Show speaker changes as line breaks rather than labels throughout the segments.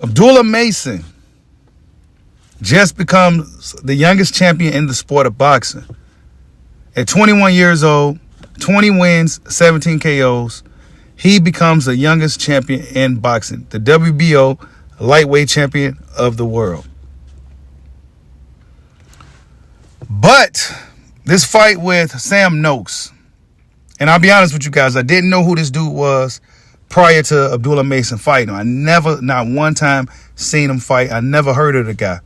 Abdullah Mason just becomes the youngest champion in the sport of boxing. At 21 years old, 20 wins, 17 KOs, he becomes the youngest champion in boxing, the WBO lightweight champion of the world. But this fight with Sam Noakes, and I'll be honest with you guys, I didn't know who this dude was prior to Abdullah Mason fighting. I never, not one time, seen him fight. I never heard of the guy.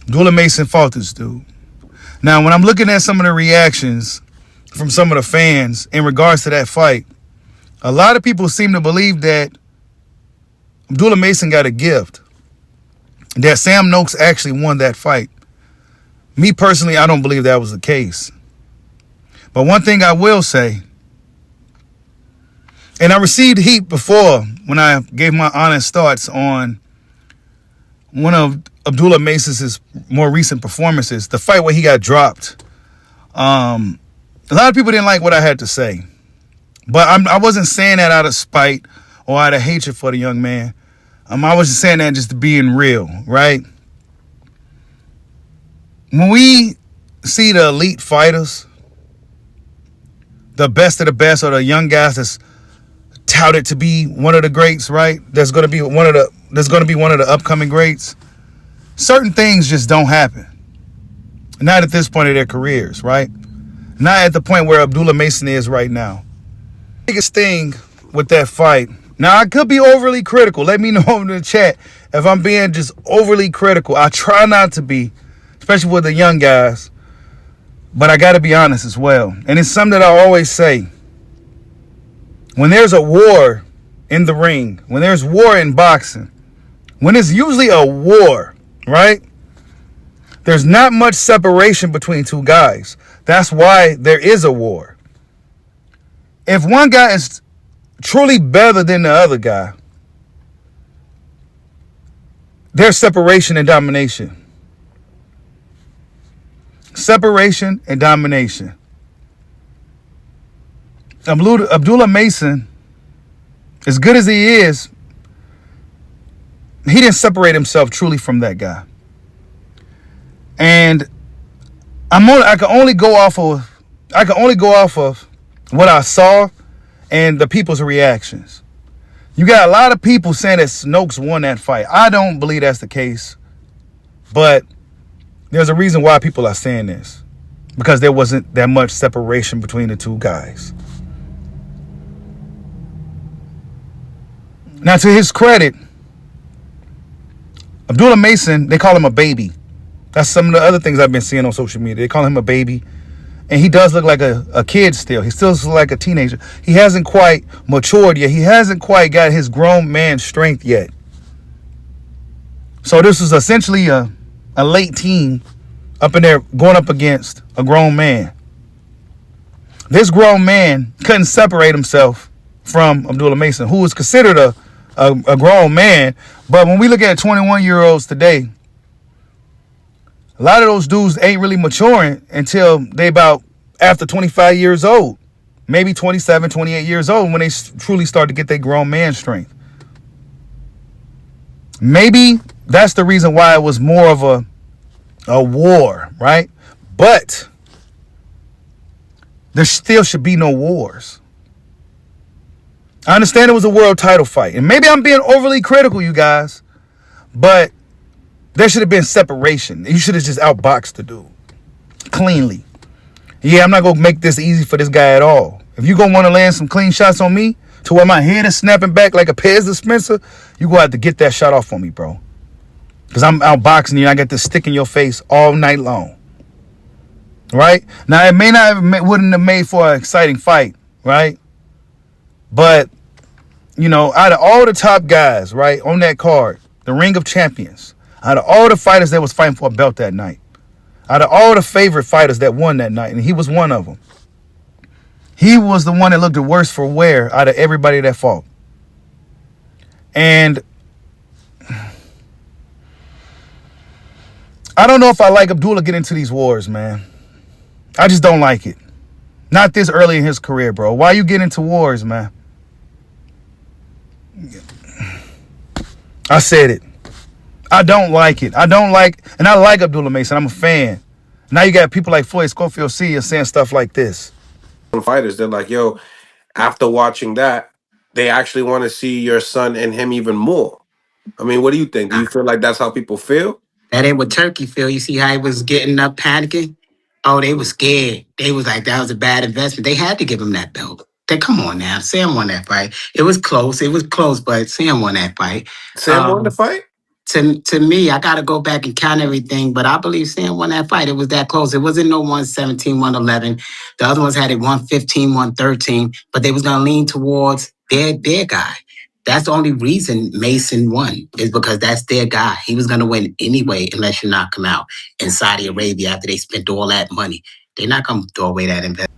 Abdullah Mason fought this dude. Now, when I'm looking at some of the reactions from some of the fans in regards to that fight, a lot of people seem to believe that Abdullah Mason got a gift, that Sam Noakes actually won that fight. Me personally, I don't believe that was the case. But one thing I will say, and I received heat before when I gave my honest thoughts on one of Abdullah Mason's more recent performances, the fight where he got dropped. A lot of people didn't like what I had to say. But I wasn't saying that out of spite or out of hatred for the young man. I was just saying that just being real, right? When we see the elite fighters, the best of the best, or the young guys that's touted to be one of the greats, right? That's going to be one of the upcoming greats. Certain things just don't happen. Not at this point of their careers, right? Not at the point where Abdullah Mason is right now. The biggest thing with that fight. Now, I could be overly critical. Let me know in the chat if I'm being just overly critical. I try not to be, especially with the young guys. But I got to be honest as well. And it's something that I always say. When there's a war in the ring, when there's war in boxing, when it's usually a war, right? There's not much separation between two guys. That's why there is a war. If one guy is truly better than the other guy, there's separation and domination. Separation and domination. Abdullah Mason, as good as he is, he didn't separate himself truly from that guy. And I can only go off of what I saw and the people's reactions. You got a lot of people saying that Noakes won that fight. I don't believe that's the case. But there's a reason why people are saying this. Because there wasn't that much separation between the two guys. Now, to his credit, Abdullah Mason, they call him a baby. That's some of the other things I've been seeing on social media. They call him a baby. And he does look like a kid still. He still looks like a teenager. He hasn't quite matured yet. He hasn't quite got his grown man strength yet. So this is essentially a late teen up in there going up against a grown man. This grown man couldn't separate himself from Abdullah Mason, who is considered a grown man. But when we look at 21-year-olds today, a lot of those dudes ain't really maturing until they about after 25 years old. Maybe 27, 28 years old when they truly start to get their grown man strength. Maybe that's the reason why it was more of a war, right? But there still should be no wars. I understand it was a world title fight. And maybe I'm being overly critical, you guys. But there should have been separation. You should have just outboxed the dude cleanly. Yeah, I'm not going to make this easy for this guy at all. If you're going to want to land some clean shots on me to where my head is snapping back like a Pez dispenser, you're going to have to get that shot off on me, bro. Because I'm outboxing you and I got this stick in your face all night long. Right? Now, it wouldn't have made for an exciting fight, right? But, you know, out of all the top guys, right, on that card, the Ring of Champions, out of all the fighters that was fighting for a belt that night, out of all the favorite fighters that won that night, and he was one of them, he was the one that looked the worst for wear out of everybody that fought. And I don't know if I like Abdullah getting into these wars, man. I just don't like it. Not this early in his career, bro. Why you get into wars, man? I said it. I don't like it. I like Abdullah Mason. I'm a fan. Now you got people like Floyd Schofield Sr. saying stuff like this.
Fighters, they're like, yo, after watching that, they actually want to see your son and him even more. I mean, what do you think? Do you feel like that's how people feel?
That ain't what Turkey feel. You see how he was getting up panicking? Oh, they was scared. They was like, that was a bad investment. They had to give him that belt. Come on now. Sam won that fight. It was close. But Sam won that fight.
Sam won the fight?
To me, I got to go back and count everything, but I believe Sam won that fight. It was that close. It wasn't no 117, 111. The other ones had it 115, 113, but they was going to lean towards their guy. That's the only reason Mason won is because that's their guy. He was going to win anyway unless you knock him out in Saudi Arabia after they spent all that money. They're not going to throw away that investment.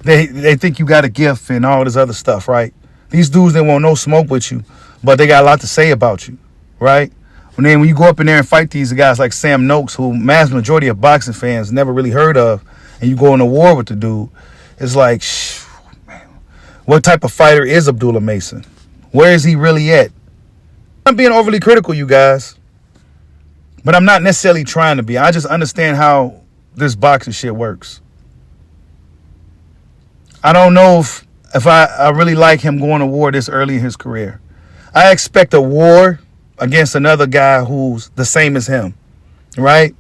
They think you got a gift and all this other stuff, right? These dudes, they want no smoke with you, but they got a lot to say about you, right? And then when you go up in there and fight these guys like Sam Noakes, who mass majority of boxing fans never really heard of, and you go into war with the dude, it's like, man, what type of fighter is Abdullah Mason? Where is he really at? I'm being overly critical, you guys, but I'm not necessarily trying to be. I just understand how this boxing shit works. I don't know if I really like him going to war this early in his career. I expect a war against another guy who's the same as him, right?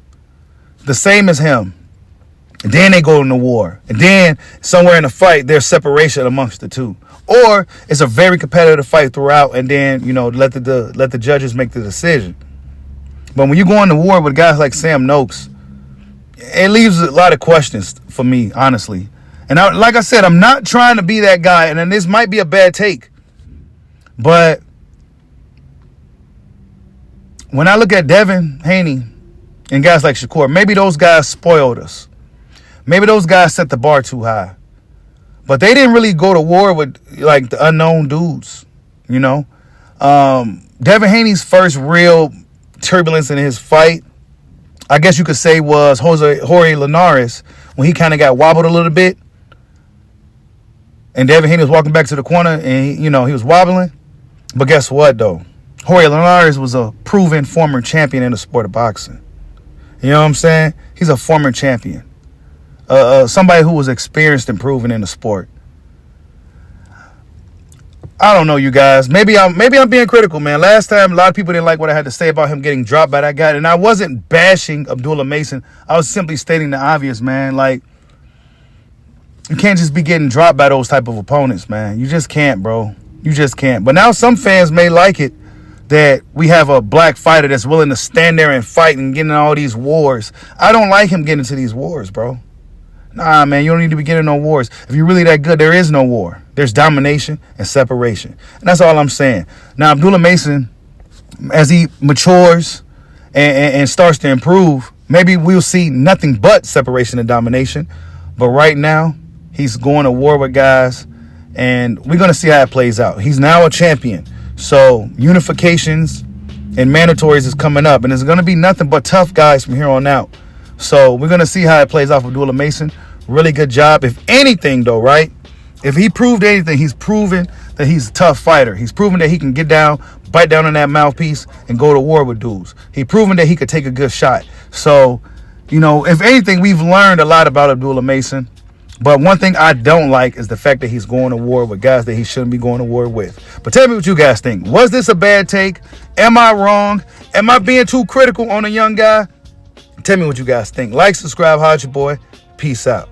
The same as him. And then they go into war. And then somewhere in the fight, there's separation amongst the two. Or it's a very competitive fight throughout, and then, let the judges make the decision. But when you go into war with guys like Sam Noakes, it leaves a lot of questions for me, honestly. And like I said, I'm not trying to be that guy, and then this might be a bad take. But when I look at Devin Haney and guys like Shakur, maybe those guys spoiled us. Maybe those guys set the bar too high. But they didn't really go to war with, like, the unknown dudes, Devin Haney's first real turbulence in his fight, I guess you could say, was Jorge Linares, when he kind of got wobbled a little bit. And Devin Haney was walking back to the corner, and, he was wobbling. But guess what, though? Jorge Linares was a proven former champion in the sport of boxing. You know what I'm saying? He's a former champion. Somebody who was experienced and proven in the sport. I don't know, you guys. Maybe I'm being critical, man. Last time, a lot of people didn't like what I had to say about him getting dropped by that guy. And I wasn't bashing Abdullah Mason. I was simply stating the obvious, man. Like, you can't just be getting dropped by those type of opponents, man. You just can't, bro. You just can't. But now some fans may like it that we have a black fighter that's willing to stand there and fight and get in all these wars. I don't like him getting into these wars, bro. Nah, man, you don't need to be getting no wars. If you're really that good, there is no war. There's domination and separation. And that's all I'm saying. Now, Abdullah Mason, as he matures and starts to improve, maybe we'll see nothing but separation and domination. But right now, he's going to war with guys, and we're going to see how it plays out. He's now a champion. So unifications and mandatories is coming up, and it's going to be nothing but tough guys from here on out. So we're going to see how it plays out for Abdullah Mason. Really good job. If anything, though, right? If he proved anything, he's proven that he's a tough fighter. He's proven that he can get down, bite down on that mouthpiece, and go to war with dudes. He's proven that he could take a good shot. So, if anything, we've learned a lot about Abdullah Mason. But one thing I don't like is the fact that he's going to war with guys that he shouldn't be going to war with. But tell me what you guys think. Was this a bad take? Am I wrong? Am I being too critical on a young guy? Tell me what you guys think. Like, subscribe, holla at your boy. Peace out.